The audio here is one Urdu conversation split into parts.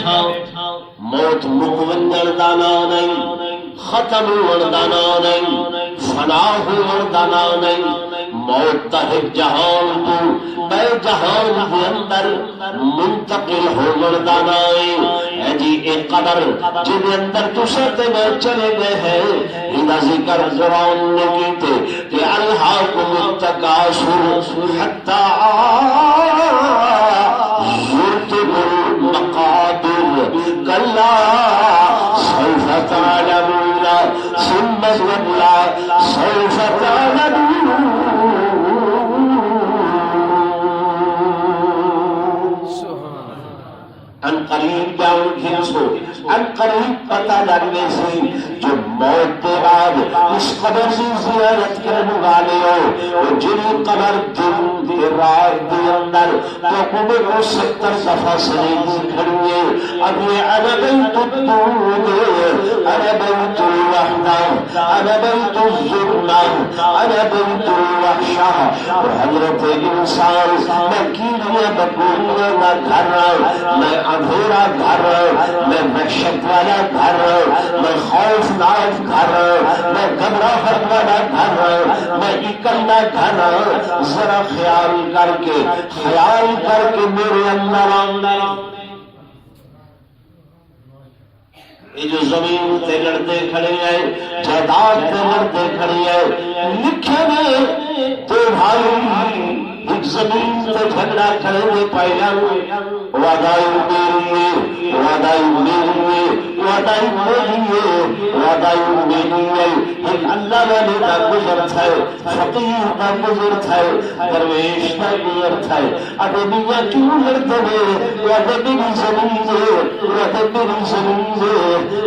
بیٹھا موت مکمل دانا نہیں، ختم دانا نہیں، فنا دانا نہیں، موت تک جہان تو بے جہان کے اندر منتقل ہو دانا ہے جی ایک قبر جن اندر تشتے میں چلے گئے ہیں اذا ذکر قرآن نے کیتے کہ الہاکم التکاثر حتی زرتم المقابر کلا سوف تعلمون ثم کلا سوف تعلمون ان قریب جاؤں کھینچو ان قریب پتہ لگنے سے جو موت کے بعد اس قبر سے زیارت کرنے والے ہو وہ جن قبر دن دی رات دی اندر تو قبر کو 70 دفعہ سلیدی کھڑی ہے اب یہ انا بیت الدود انا بیت الوحدہ انا بیت الظلم انا بیت الوحشہ اور حضرت انسان میں کیلئے بکولیے نہ گھر میں اندھیرا گھر میں وحشت والا گھر میں خوفناک گھر میں گھبراہٹ والا گھر میں اکلا گھر ذرا خیال کر کے میرے اندر یہ جو زمین تے لڑتے کھڑے ہیں جائیداد تے لڑتے کھڑے ہیں لکھے میں تو بھائی ایک زمین تے جھگڑا کرنے پایا وعدائی میری وعدائی میری وعدائی میری وعدائی میری ایک اللہ والے کا گزر تھا فقیر کا گزر تھا درویش کا گزر تھا اب میاں کیوں لڑتے ہیں وعدے میری زمین ہے وعدے میری زمین ہے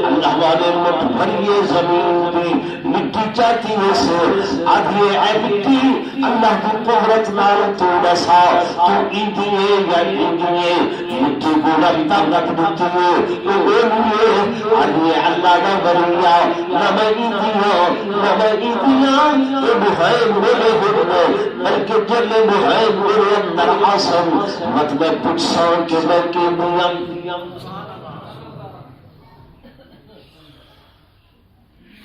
اللہ والے مٹ بھریے زمین بھی مٹی چاہتی ہے سے آدھے اے مٹی اللہ کی قدرت نال تو بسا تو ایدیے یا ایدیے مٹی کو رب طاقت دیتی ہے وہ بولئے آدھے اللہ کا بریہ نہ میں ایدیاں نہ میں ایدیاں یہ محائم میرے گرنے بلکہ جل محائم میرے اندر آسم مت میں پچھ سان کے میں کے میاں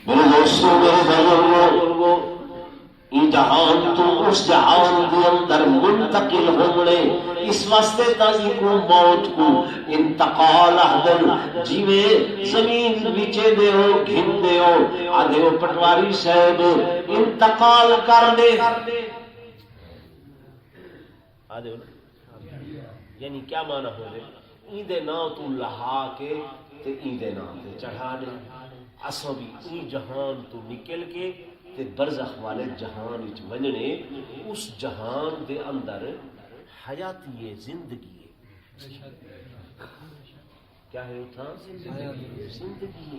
میرے دوستوں میرے بھائیوں یہ جہان تو اس جہان کے اندر منتقل ہونے اس واسطے تاکہ کو موت کو انتقال احدن جیوے زمین بچے دے ہو گھن دے ہو آدھے ہو پٹواری صاحب انتقال کر دے آدھے ہو یعنی کیا معنی ہو دے ایندے نا تو لہا کے تے ایندے نا تے چڑھا دے اساں بھی ای جہان تو نکل کے تے برزخ والے جہان وچ ونجنے اس جہان دے اندر حیاتی زندگی ہے کیا ہے تھا زندگی ہے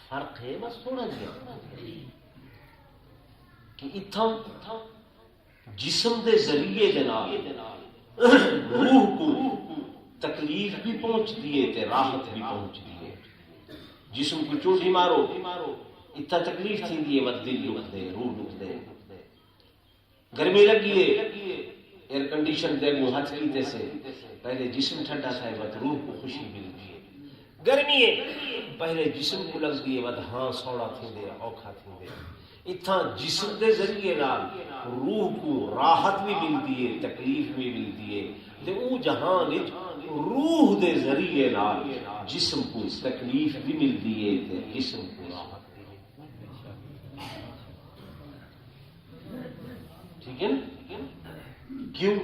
فرق ہے بس تھوڑا جہا کہ اتھا جسم دے ذریعے جناب روح کو تکلیف بھی پہنچ دیے تے راحت بھی پہنچ دیے جسم کو چوٹی مارو اتنا تکلیف تھی دیئے وقت دل لکھ دے روح لکھ دے گرمی لگیے ایئر کنڈیشن دے گو ہاتھ کیتے سے پہلے جسم ٹھنڈا تھا وقت روح کو خوشی مل گئی گرمی ہے پہلے جسم کو لگ گئی وقت ہاں سوڑا تھی دے اوکھا تھی دے اتنا جسم دے ذریعے نال روح کو راحت بھی مل دیئے تکلیف بھی مل دیئے تے او جہان روح دے ذریعے نال جسم کو تکلیف بھی مل دیئے تے جسم کو راحت بھی مل ٹھیک ہے کیوں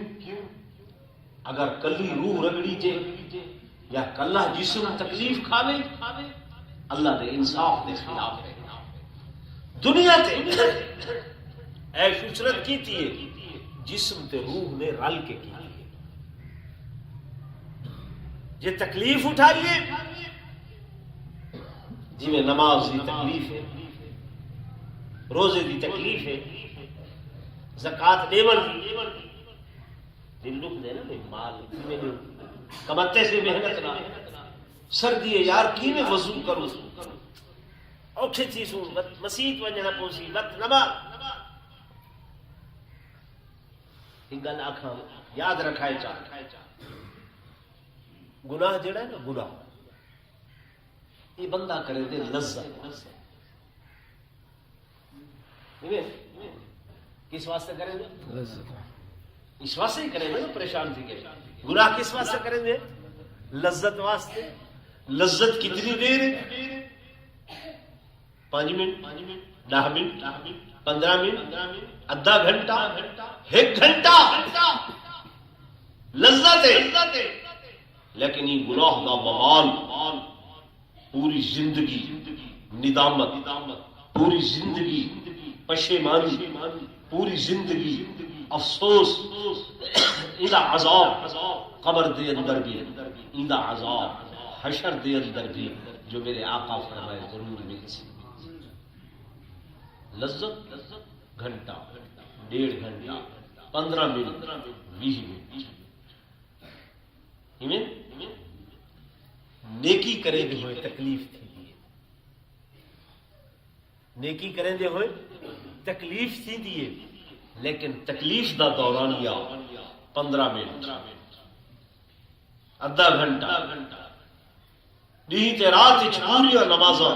اگر کلی روح رگڑی جے یا کلا جسم تکلیف کھاوے اللہ دے انصاف دے خلاف ہے دنیا تے ایش عشرت کی تھی جسم تے روح نے رل کے کی یہ تکلیف اٹھائیے جی میں نماز دی تکلیف ہے روزے دی تکلیف ہے زکات دیول دل لک دے نا مال کماتے سے محنت نہ سردی ہے یار کی میں وضو کروں اوکھے چیز ہوں مسیح وجہ پوسی بت نماز گل آخا یاد رکھائے چاہ گناہ جڑا ہے نا گناہ یہ بندہ کرے دے لذت کس واسطے کریں گے؟ اس واسطے ہی کریں گے پریشان تھی کہ گناہ کس واسطے کریں گے؟ لذت واسطے. لذت کتنی دیر ہے؟ 5 منٹ 10 منٹ 15 منٹ آدھا گھنٹہ 1 گھنٹہ لذت ہے. لیکن یہ گناہ کا بوال پوری زندگی ندامت پوری زندگی پشیمانی پوری زندگی افسوس اندہ عذاب قبر دے اندر بھی اندہ عذاب حشر دے اندر بھی جو میرے آقا فرمائے ضرور ملتی. لذت گھنٹہ 1.5 گھنٹہ 15 منٹ 20 منٹ نیکی کریں دے ہوئے تکلیف تھی نیکی کریں دے ہوئے تکلیف تھی دیئے لیکن تکلیف دا دورانیہ 15 منٹ آدھا گھنٹہ تے رات پوری نمازاں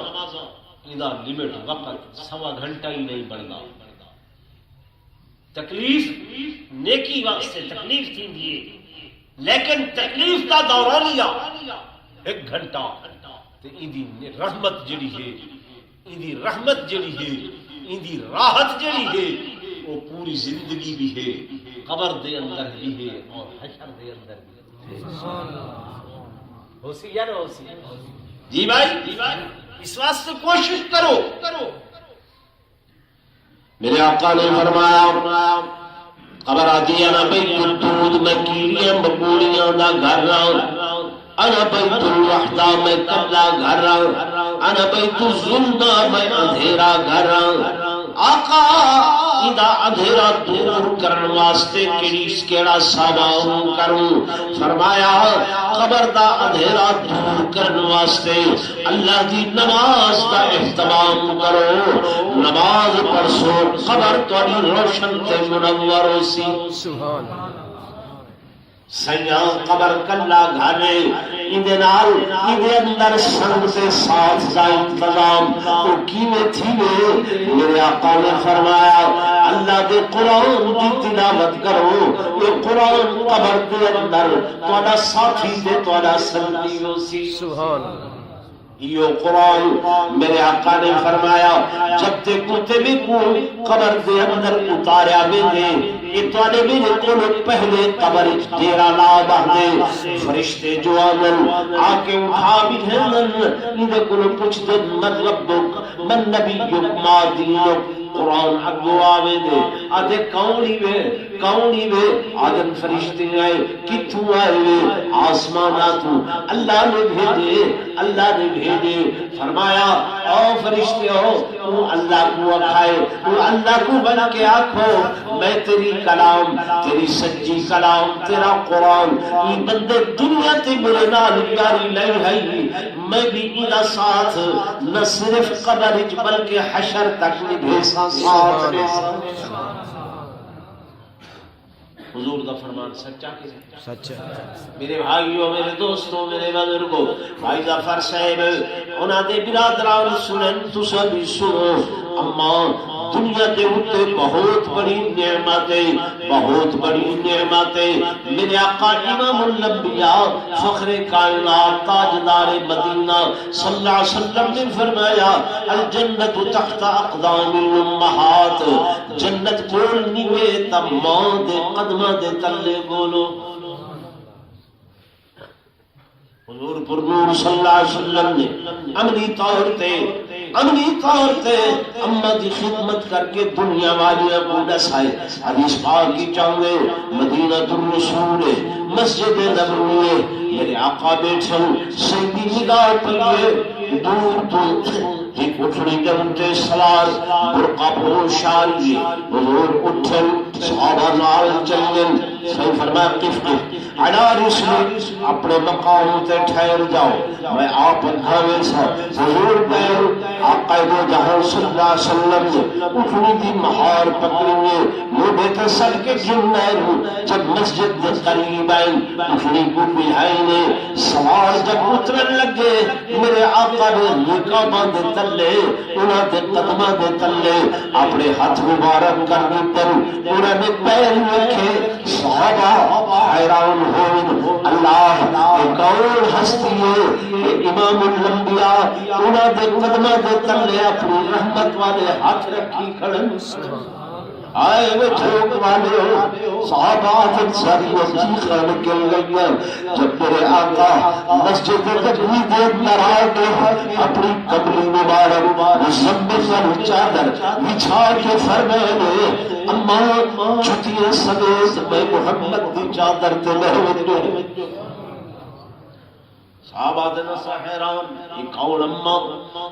ادا لمٹ وقت 1.25 گھنٹہ ہی نہیں بنتا. تکلیف نیکی واسطے تکلیف تھی دیئے لیکن تکلیف کا دورانیہ 1 گھنٹہ ایندی رحمت جڑی ہے ایندی رحمت جڑی ہے ایندی راحت جڑی ہے وہ پوری زندگی بھی ہے قبر دے اندر بھی ہے اور حشر دے اندر بھی ہے. ہو سی یا نہ ہو سی؟ جی بھائی اس واسطے کوشش کرو. میرے آقا نے فرمایا قبر آدھی انا بیت الدود میں کیڑیاں بکوڑیاں دا گھر رہا انا بیت الوحدہ میں کلا گھر رہا انا بیت الظلمہ میں اندھیرا گھر رہا. آقا ادا اندھیرا دور کرن واسطے کیڑا سامان کروں؟ فرمایا قبر دا اندھیرا دور کرن واسطے اللہ دی نماز دا اہتمام کرو. نماز پڑھو قبر تہاڈی روشن تے منور ہو سی. سبحان اللہ. سیاں قبر کلا گھانے اندے نال اندے اندر سنگ سے ساتھ دا انتظام تو کیویں تھی میرے آقا نے فرمایا اللہ دے قرآن کی تلاوت کرو. یہ قرآن قبر دے اندر تہاڈا ساتھی تے تہاڈا سنگی ہو سی. سبحان اللہ. یہ قرآن میرے آقا نے فرمایا جب تے کتبی کو قبر دے اندر اتاریا ویندے یہ تواڈے میرے کول پہلے قبر ڈیرا لا بہندے فرشتے جو آمن آ کے اٹھا بھی ہندن اندے کول پوچھ دے من ربک من نبیک ما دینک. قرآن اگو آوے دے آدھے کونی وے آدھن فرشتے آئے کتھوں آئے وے آسماناتوں اللہ نے بھیجے. فرمایا او فرشتے ہو تو اللہ کو اکھائے تو اللہ کو بن کے آکھو میں تیری کلام تیری سچی کلام تیرا قرآن یہ بندے دنیا تے میرے نال پیاری لے ہے میں بھی انہا ساتھ نہ صرف قبر بلکہ حشر تک نبھے حضور کا فرمان سچا کہ سچا. میرے بھائیوں میرے دوستوں میرے بزرگوں بھائی ظفر صاحب انہاں دے برادران سنن تساں بھی سنو. اما دنیا دے اوتے بہت بڑی نعمتیں میرے آقا امام الانبیاء فخر کائنات تاجدار مدینہ صلی اللہ علیہ وسلم نے فرمایا الجنت تحت اقدام الامہات. جنت کول نیوے تا ماں دے قدماں دے تلے بولو. حضور پر نور صلی اللہ علیہ وسلم نے عملی طور تے اما دی خدمت کر کے دنیا والیاں کو دسائے. حدیث پاک کی چاہوے مدینہ الرسول مسجد نبوی میرے آقا بیٹھن سیدھی نگاہ پڑیے دور تو ایک اٹھنی کے انتے سوار برقع پوشان جی حضور اٹھن صحابہ نال چلن صحیح فرمایا قف علا رسل اپنے مقام تے ٹھہر جاؤ میں آپ بھاوے سا حضور پیر آقا دو جہاں صلی اللہ علیہ وسلم نے اٹھنی دی مہار پکڑیے موڈے تے سڑ کے گرنائن جب مسجد دے قریب آئیں اٹھنی کو بہائی نے سوار جب اترن لگے میرے آقا نے نکابہ دے تلے انہاں دے قدمہ دے تلے اپنے ہاتھ مبارک کر دیتن انہاں نے پیر رکھے صحابہ حیران ہوئن اللہ ایک اور ہستی ہے امام الانبیاء انہاں دے قدمہ دے تلے اپنی رحمت والے ہاتھ رکھی کھڑن آئے وہ ٹھوک والے ہو صحابہ آتن ساری وزی خان کے لگیا جب میرے آقا مسجد نبوی دے اندر آگے اپنی قبری مبارک مزمل پر چادر بچھا کے فرمانے اما چھتیے سمیت میں محمد دی چادر تے لہوے صحابہ دن حیران یہ کون اما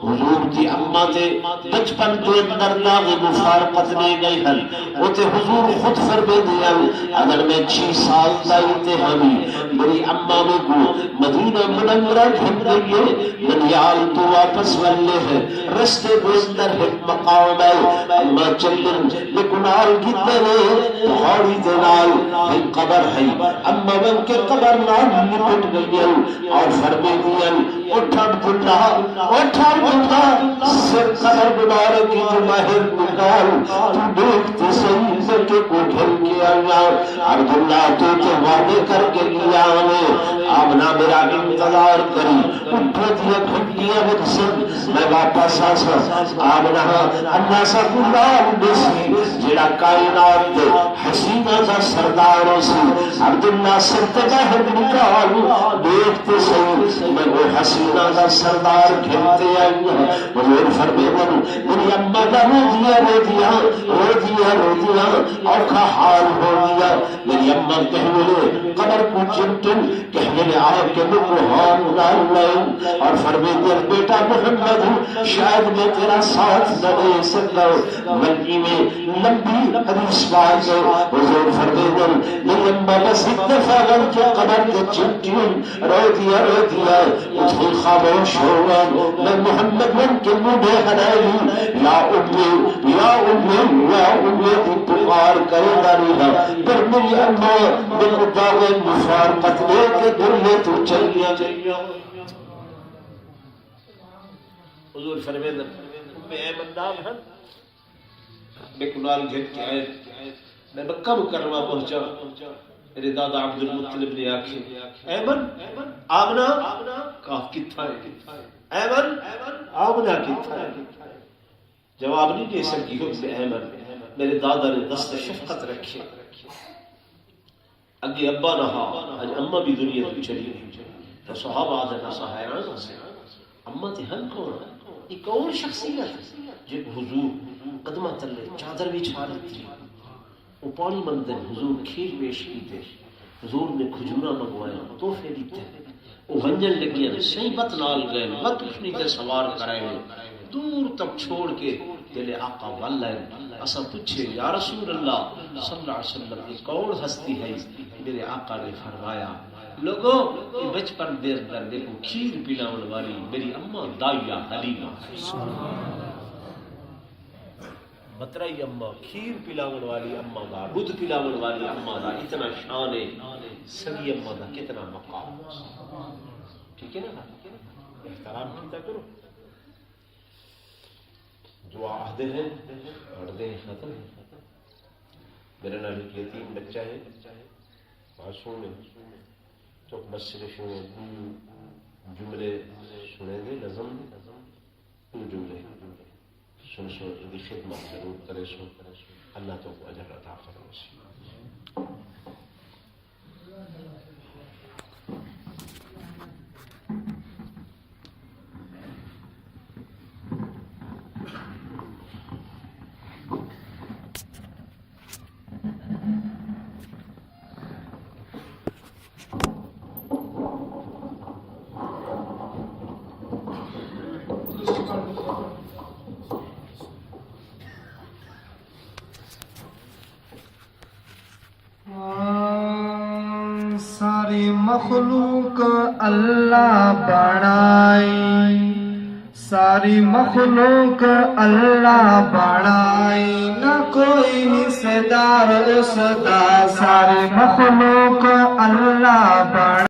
حضور دی اما تے بچپن کے اندر داغ مفارقت لے گئی ہن وہ تے حضور خود فرمے دیا اگر میں 6 سال دائی تے ہمیں میری اما میں کو مدینہ منورہ گھن گئی منیال تو واپس ولے ہے رستے کے اندر ہے مقام ہے اما چلن لکنال گدنے پہاڑی دنال ایک قبر ہے اما من کے قبر نام نپٹ گئی اور فرمے دین اٹھن بھلا سر قبر مبارک کی جو باہر نکال تو دیکھتے صحیح سے کہ کو گھر کے آیا عبداللہ تو وعدے کر کے لیا ہمیں آمنا میرا انتظار کری اٹھو دیا گھنٹیاں مقصد میں واپس آسا آمنا اللہ سا اللہ بسی جڑا کائنات دے حسینہ کا سرداروں سے عبداللہ سر باہر نکال دیکھتے صحیح میں وہ حسینہ کا سردار گھنتے آئی ہیں حضور فرمیدن میری اممہ کا رو دیا اور کا حال ہو گیا میری اممہ کہنے قبر کو چمٹن کہنے آئے کہ مکروحان ڈال لائن اور فرمیدن بیٹا محمد شاید میں تیرا ساتھ نہ دے سکتا بلکہ میں لمبی حدیث بات ہے حضور فرمیدن میری اممہ بس اتفاقاً کے قبر کے چمٹن رو دیا اتنی خاموش ہوگا میں محمد من کے مجھے ہنائی یا امی دی پکار کرے داری ہے پر میری اماں میرے دعوے مفارقت لے کے دنیا تو چلیا حضور فرمیدن میں ایمن نام ہے میں کنال گھر کے آئے میں مکہ مکرمہ پہنچا میرے دادا عبد المطلب نے آکھیں ایمن آمنہ کہا کتھا ہے ایمن آمنہ کتھا ہے جواب نہیں دے سکی ایمن میرے دادا نے دست شفقت رکھے اگے ابا نہا آج اممہ بھی دنیا تو چلی تو صحابہ آدھا نسا حیران سے اممہ تے ہن کون ایک اور شخصیت جب حضور قدمہ تلے چادر بھی چھاڑی تھی وہ پانی مندن حضور کھیر پیش کی تھے حضور نے کھجورہ منگوایا تحفے دیتے وہ ونجن لگیا صحیح بت نال گئے بت اٹھنی تے سوار کرائے دور تک چھوڑ کے دلے آقا واللہ اسا پوچھے یا رسول اللہ صلی اللہ علیہ وسلم ایک اور ہستی ہے میرے آقا نے فرمایا لوگوں یہ بچپن دیر در دیکھو کھیر پلاؤن والی میری اماں دائیا حلیمہ بطرائی اماں کھیر پلاون والی اماں دا دودھ پلاون والی اماں دا اتنا شان ہے سگی اماں دا کتنا مقام ٹھیک ہے نا احترام کیتا کرو دعا عہدے ہیں پڑھتے ہیں ختم میرے نال ایک یتیم بچہ ہے معصوم ہے تو بس صرف جملے سنے دے نظم جملے سن دی خدمت ضرور کرے سو اللہ تو کو اجر عطا فرمائے Thank you. مخلوق اللہ بنائی، ساری مخلوق اللہ بنائی، نہ کوئی حصے دار اس دا، ساری مخلوق اللہ بنائی۔